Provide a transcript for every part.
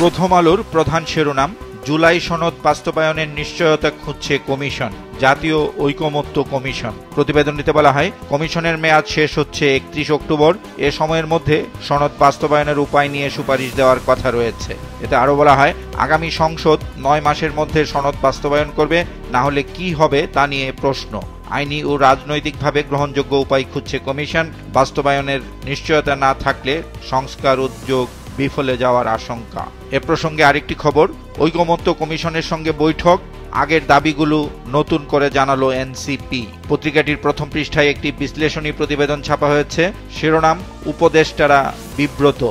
প্রথম আলোর প্রধান শিরোনাম, জুলাই সনদ বাস্তবায়নের নিশ্চয়তা খুঁজছে কমিশন, জাতীয় ঐকমত্য কমিশন। প্রতিবেদনটিতে বলা হয়, কমিশনের মেয়াদ শেষ হচ্ছে 31 অক্টোবর। এ সময়ের মধ্যে সনদ বাস্তবায়নের উপায় নিয়ে সুপারিশ দেওয়ার কথা রয়েছে। এতে আরও বলা হয়, আগামী সংসদ 9 মাসের মধ্যে সনদ বাস্তবায়ন করবে, না হলে কি হবে তা নিয়ে প্রশ্ন। আইনি ও রাজনৈতিকভাবে গ্রহণযোগ্য উপায় খুঁজছে কমিশন। বাস্তবায়নের নিশ্চয়তা না থাকলে সংস্কার উদ্যোগ বিফলে যাওয়ার আশঙ্কা। এ প্রসঙ্গে আরেকটি খবর, ঐকমত্য কমিশনের সঙ্গে বৈঠক, আগের দাবিগুলো নতুন করে জানালো এনসিপি। পত্রিকাটির প্রথম পৃষ্ঠায় একটি বিশ্লেষণী প্রতিবেদন ছাপা হয়েছে, শিরোনাম উপদেষ্টারা বিব্রত।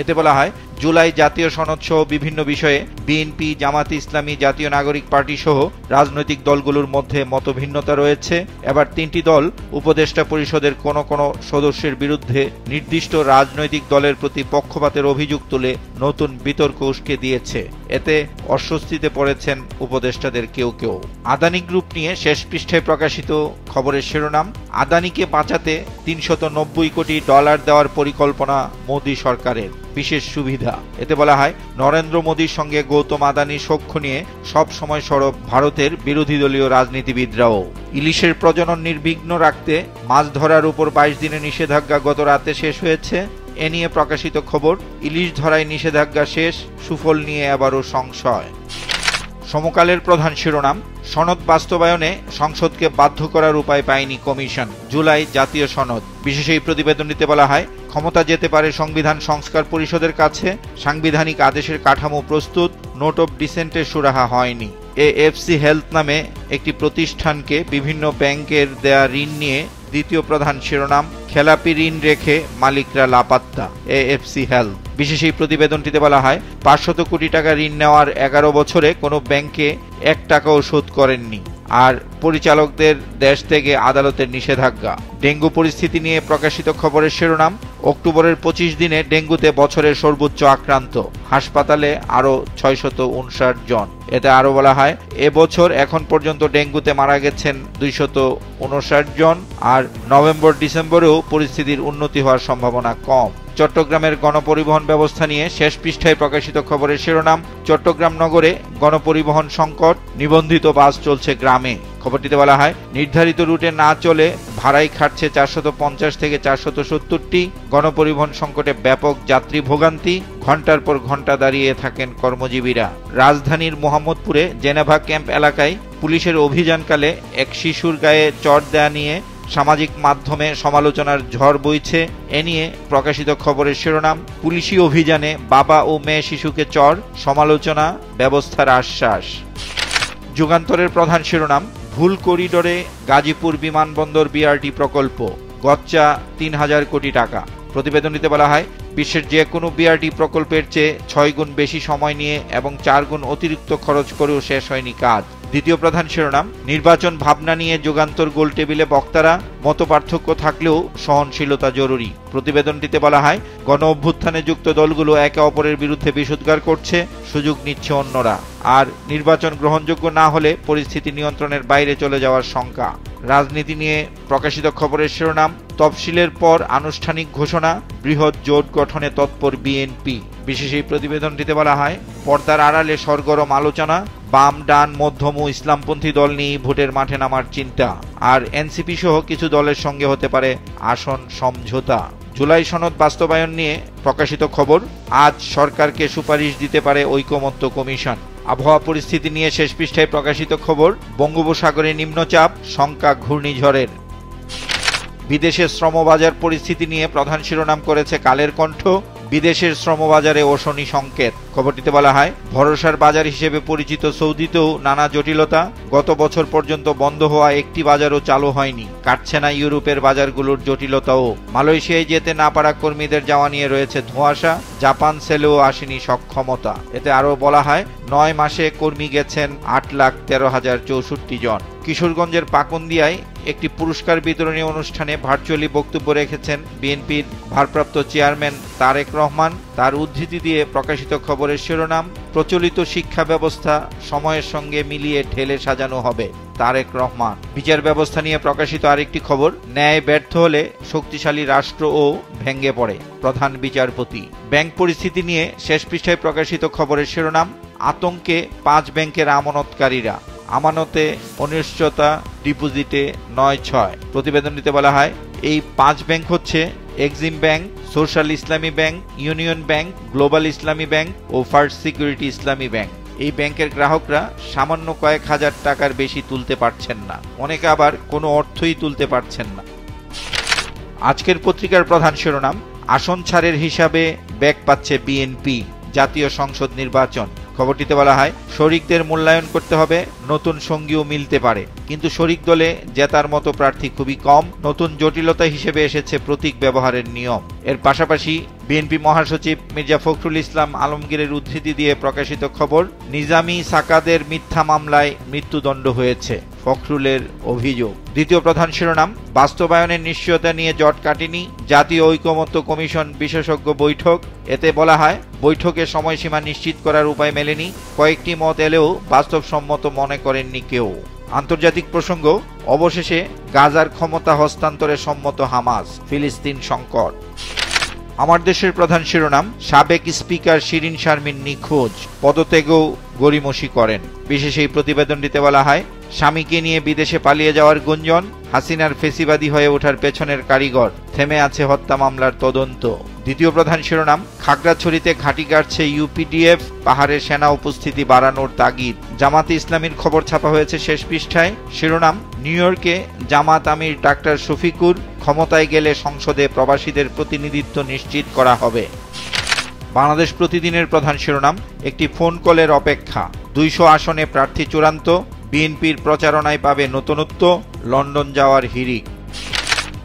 এতে বলা হয়, জুলাই জাতীয় সনদ সহ বিভিন্ন বিষয়ে বিএনপি, জামাতে ইসলামী, জাতীয় নাগরিক পার্টি সহ রাজনৈতিক দলগুলোর মধ্যে মতভিন্নতা রয়েছে। এবার 3টি দল উপদেষ্টা পরিষদের কোন কোন সদস্যের বিরুদ্ধে নির্দিষ্ট রাজনৈতিক দলের প্রতি পক্ষপাতের অভিযোগ তুলে নতুন বিতর্ক উস্কে দিয়েছে। এতে অস্বস্তিতে পড়েছেন উপদেষ্টাদের কেউ কেউ। আদানি গ্রুপ নিয়ে শেষ পৃষ্ঠায় প্রকাশিত খবরের শিরোনাম, আদানিকে বাঁচাতে $390 কোটি দেওয়ার পরিকল্পনা মোদী সরকারের, বিশেষ সুবিধা। এতে বলা হয়, নরেন্দ্র মোদীর সঙ্গে গৌতম আদানির সখ্য নিয়ে সব সময় সরব ভারতের বিরোধী দলীয় রাজনীতিবিদরাও। ইলিশের প্রজনন নির্বিঘ্ন রাখতে মাছ ধরার উপর 22 দিনের নিষেধাজ্ঞা গত রাতে শেষ হয়েছে। এ নিয়ে প্রকাশিত খবর, ইলিশ ধরায় নিষেধাজ্ঞা শেষ, সুফল নিয়ে আবারও সংশয়। সমকালের প্রধান শিরোনাম, সনদ বাস্তবায়নে সংসদকে বাধ্য করার উপায় পায়নি কমিশন, জুলাই জাতীয় সনদ। বিশেষ এই প্রতিবেদনটিতে বলা হয়, ক্ষমতা যেতে পারে সংবিধান সংস্কার পরিষদের কাছে, সাংবিধানিক আদেশের কাঠামো প্রস্তুত, নোট অফ ডিসেন্টের সুরাহা হয়নি। এএফসি হেলথ নামে একটি প্রতিষ্ঠানকে বিভিন্ন ব্যাংকের দেয়া ঋণ নিয়ে দ্বিতীয় প্রধান শিরোনাম, খেলাপি ঋণ রেখে মালিকরা লাপাত্তা, এএফসি হেলথ। বিশেষ এই প্রতিবেদনটিতে বলা হয়, 500 কোটি টাকা ঋণ নেওয়ার 11 বছরে কোনো ব্যাংকে 1 টাকাও শোধ করেননি, আর পরিচালকদের দেশ থেকে আদালতের নিষেধাজ্ঞা। ডেঙ্গু পরিস্থিতি নিয়ে প্রকাশিত খবরের শিরোনাম, অক্টোবরের 25 দিনে ডেঙ্গুতে বছরের সর্বোচ্চ আক্রান্ত, হাসপাতালে আরও 659 জন। এতে আরও বলা হয়, এবছর এখন পর্যন্ত ডেঙ্গুতে মারা গেছেন 259 জন, আর নভেম্বর ডিসেম্বরেও পরিস্থিতির উন্নতি হওয়ার সম্ভাবনা কম। চট্টগ্রামের গণপরিবহন ব্যবস্থা নিয়ে শেষ পৃষ্ঠায় প্রকাশিত খবরের শিরোনাম, চট্টগ্রাম নগরে গণপরিবহন সংকট, নিবন্ধিত বাস চলছে গ্রামে। খবরটিতে বলা হয়, নির্ধারিত রুটে না চলে ভাড়াই খাটছে 450 থেকে 470টি। গণপরিবহন সংকটে ব্যাপক যাত্রী ভোগান্তি, ঘন্টার পর ঘন্টা দাঁড়িয়ে থাকেন কর্মজীবীরা। রাজধানীর মোহাম্মদপুরে জেনেভা ক্যাম্প এলাকায় পুলিশের অভিযানকালে এক শিশুর গায়ে চড় দেয়া নিয়ে সামাজিক মাধ্যমে সমালোচনার ঝড় বইছে। এ নিয়ে প্রকাশিত খবরের শিরোনাম, পুলিশি অভিযানে বাবা ও মেয়ে শিশুকে চড়, সমালোচনা, ব্যবস্থার আশ্বাস। যুগান্তরের প্রধান শিরোনাম, ভুল করিডোরে গাজীপুর বিমানবন্দর বিআরটি প্রকল্প, গচ্চা 3000 কোটি টাকা। প্রতিবেদনটিতে বলা হয়, বিশ্বের যে কোনো বিআরটি প্রকল্পের চেয়ে 6 গুণ বেশি সময় নিয়ে এবং 4 গুণ অতিরিক্ত খরচ করেও শেষ হয়নি কাজ। দ্বিতীয় প্রধান শিরোনাম, নির্বাচন ভাবনা নিয়ে যুগান্তর গোল টেবিলে বক্তারা, মতপার্থক্য থাকলেও সহনশীলতা জরুরি। প্রতিবেদনটিতে বলা হয়, গণ অভ্যুত্থানে যুক্ত দলগুলো একে অপরের বিরুদ্ধে বিষোদ্গার করছে, সুযোগ নিচ্ছে অন্যরা, আর নির্বাচন গ্রহণযোগ্য না হলে পরিস্থিতি নিয়ন্ত্রণের বাইরে চলে যাওয়ার শঙ্কা। রাজনীতি নিয়ে প্রকাশিত খবরের শিরোনাম, তফসিলের পর আনুষ্ঠানিক ঘোষণা, বৃহৎ জোট গঠনে তৎপর বিএনপি। বিশেষ এই প্রতিবেদনটিতে বলা হয়, পর্দার আড়ালে সরগরম আলোচনা, বাম, ডান, মধ্যম ও ইসলামপন্থী দল নিয়ে ভোটের মাঠে নামার চিন্তা, আর এনসিপি সহ কিছু দলের সঙ্গে হতে পারে আসন সমঝোতা। জুলাই সনদ বাস্তবায়ন নিয়ে প্রকাশিত খবর, আজ সরকারকে সুপারিশ দিতে পারে ঐকমত্য কমিশন। আবহাওয়া পরিস্থিতি নিয়ে শেষ পৃষ্ঠায় প্রকাশিত খবর, বঙ্গোপসাগরে নিম্নচাপ, শঙ্কা ঘূর্ণিঝড়ের। বিদেশের শ্রমবাজার পরিস্থিতি নিয়ে প্রধান শিরোনাম করেছে কালের কণ্ঠ, বিদেশের শ্রমবাজারে অশনি সংকেত। খবরটিতে বলা হয়, ভরসার বাজার হিসেবে পরিচিত সৌদিতেও নানা জটিলতা, গত বছর পর্যন্ত বন্ধ হওয়া একটি বাজারও চালু হয়নি, কাটছে না ইউরোপের বাজারগুলোর জটিলতাও। মালয়েশিয়ায় যেতে না পারা কর্মীদের যাওয়া নিয়ে রয়েছে ধোঁয়াশা, জাপান সেলেও আসেনি সক্ষমতা। এতে আরও বলা হয়, 9 মাসে কর্মী গেছেন 8,13,064 জন। কিশোরগঞ্জের পাকুন্দিয়ায় একটি পুরস্কার বিতরণী অনুষ্ঠানে ভার্চুয়ালি বক্তব্য রেখেছেন বিএনপির ভারপ্রাপ্ত চেয়ারম্যান তারেক রহমান। তার উদ্ধৃতি দিয়ে প্রকাশিত খবর খবরের শিরোনাম, প্রচলিত শিক্ষা ব্যবস্থা সময়ের সঙ্গে মিলিয়ে ঢেলে সাজানো হবে, তারেক রহমান। বিচার ব্যবস্থা নিয়ে প্রকাশিত আরেকটি খবর, ন্যায় ব্যর্থ হলে শক্তিশালী রাষ্ট্রও ভেঙে পড়ে, প্রধান বিচারপতি। ব্যাংক পরিস্থিতি নিয়ে শেষ পৃষ্ঠায় প্রকাশিত খবরের শিরোনাম, আতঙ্কে 5 ব্যাংকের আমানতকারীরা, আমানতে অনিশ্চয়তা, ডিপোজিটে 9-6। প্রতিবেদনটিতে বলা হয় এই 5 ব্যাংক হচ্ছে এক্সিম ব্যাংক, সোশ্যাল ইসলামী ব্যাংক, ইউনিয়ন ব্যাংক, গ্লোবাল ইসলামী ব্যাংক ও ফার্স্ট সিকিউরিটি ইসলামী ব্যাংক। এই ব্যাংকের গ্রাহকরা সামান্য কয়েক হাজার টাকার বেশি তুলতে পারছেন না, অনেকে আবার কোনো অর্থই তুলতে পারছেন না। আজকের পত্রিকার প্রধান শিরোনাম, আসন ছাড়ের হিসাবে ব্যাক পাচ্ছে বিএনপি, জাতীয় সংসদ নির্বাচন। খবরটিতে বলা হয় শরিকদের মূল্যায়ন করতে হবে, নতুন সঙ্গীও মিলতে পারে, কিন্তু শরিক দলে জেতার মতো প্রার্থী খুবই কম। নতুন জটিলতা হিসেবে এসেছে প্রতীক ব্যবহারের নিয়ম। এর পাশাপাশি বিএনপি মহাসচিব মির্জা ফখরুল ইসলাম আলমগীরের উদ্ধৃতি দিয়ে প্রকাশিত খবর, নিজামী সাকাদের মিথ্যা মামলায় মৃত্যুদণ্ড হয়েছে, ফখরুলের অভিযোগ। দ্বিতীয় প্রধান শিরোনাম, বাস্তবায়নের নিশ্চয়তা নিয়ে জট কাটেনি, জাতীয় ঐকমত্য কমিশন বিশেষজ্ঞ বৈঠক। এতে বলা হয় বৈঠকে সময়সীমা নিশ্চিত করার উপায় মেলেনি, কয়েকটি মত এলেও বাস্তবসম্মত মনে করেননি কেউ। আন্তর্জাতিক প্রসঙ্গ, অবশেষে গাজার ক্ষমতা হস্তান্তরে সম্মত হামাস, ফিলিস্তিন সংকট। আমার দেশের প্রধান শিরোনাম, সাবেক স্পিকার শিরীন শারমিন নিখোঁজ, পদত্যাগও গড়িমসি করেন। বিশেষ এই প্রতিবেদনটিতে বলা হয় স্বামীকে নিয়ে বিদেশে পালিয়ে যাওয়ার গুঞ্জন, হাসিনার ফেসিবাদী হয়ে ওঠার পেছনের কারিগর, থেমে আছে হত্যা মামলার তদন্ত। দ্বিতীয় প্রধান শিরোনাম, খাগড়াছড়িতে ঘাঁটি গাড়ছে ইউপিডিএফ, পাহাড়ে সেনা উপস্থিতি বাড়ানোর তাগিদ। জামাতে ইসলামীর খবর ছাপা হয়েছে শেষ পৃষ্ঠায়। শিরোনাম, নিউ ইয়র্কে জামাত আমির ডাক্তার শফিকুর, ক্ষমতায় গেলে সংসদে প্রবাসীদের প্রতিনিধিত্ব নিশ্চিত করা হবে। বাংলাদেশ প্রতিদিনের প্রধান শিরোনাম, একটি ফোন কলের অপেক্ষা, 200 আসনে প্রার্থী চূড়ান্ত, বিএনপির প্রচারণায় পাবে নতুনত্ব, লন্ডন যাওয়ার হিড়িক।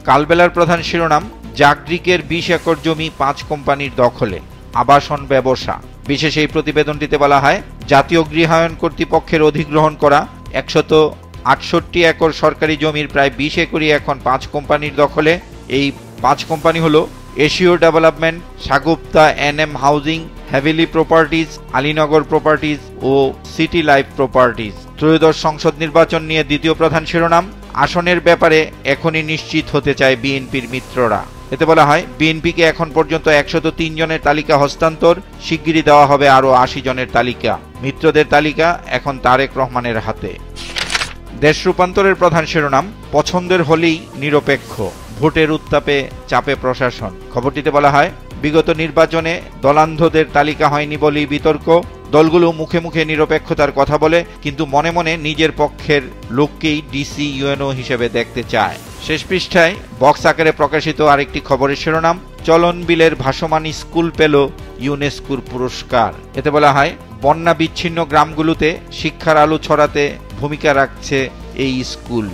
কালবেলার প্রধান শিরোনাম, জাগরিকের 20 একর জমি 5 কোম্পানির দখলে, আবাসন ব্যবসা। বিশেষ এই প্রতিবেদনটিতে বলা হয় জাতীয় গৃহায়ন কর্তৃপক্ষের অধিগ্রহণ করা 168 একর সরকারি জমির প্রায় 20 একরই এখন 5 কোম্পানির দখলে। এই 5 কোম্পানি হলো এশিও ডেভেলপমেন্ট, সাগুপ্তা এনএম হাউজিং, হেভিলি প্রপার্টিজ, আলীনগর প্রপার্টিজ ও সিটি লাইফ প্রপার্টিজ। ত্রয়োদশ সংসদ নির্বাচন নিয়ে দ্বিতীয় প্রধান শিরোনাম, আসনের ব্যাপারে এখনই নিশ্চিত হতে চায় বিএনপির মিত্ররা। এতে বলা হয় বিএনপিকে এখন পর্যন্ত 103 জনের তালিকা হস্তান্তর, শিগগিরই দেওয়া হবে আরও 80 জনের তালিকা। মিত্রদের তালিকা এখন তারেক রহমানের হাতে। দেশ রূপান্তরের প্রধান শিরোনাম, পছন্দের হলেই নিরপেক্ষ, ভোটের উত্তাপে চাপে প্রশাসন। খবরটিতে বলা হয় বিগত নির্বাচনে দলান্ধদের তালিকা হয়নি বলেই বিতর্ক, দলগুলো মুখে মুখে নিরপেক্ষতার কথা বলে কিন্তু মনে মনে নিজের পক্ষের লোককেই ডিসি ইউএনও হিসেবে দেখতে চায়। শেষ পৃষ্ঠায় বক্স আকারে প্রকাশিত আরেকটি খবরের শিরোনাম, চলন বিলের ভাসমান স্কুল পেল ইউনেস্কোর পুরস্কার। এতে বলা হয় বন্যা বিচ্ছিন্ন গ্রামগুলোতে শিক্ষার আলো ছড়াতে ভূমিকা রাখছে এই স্কুল।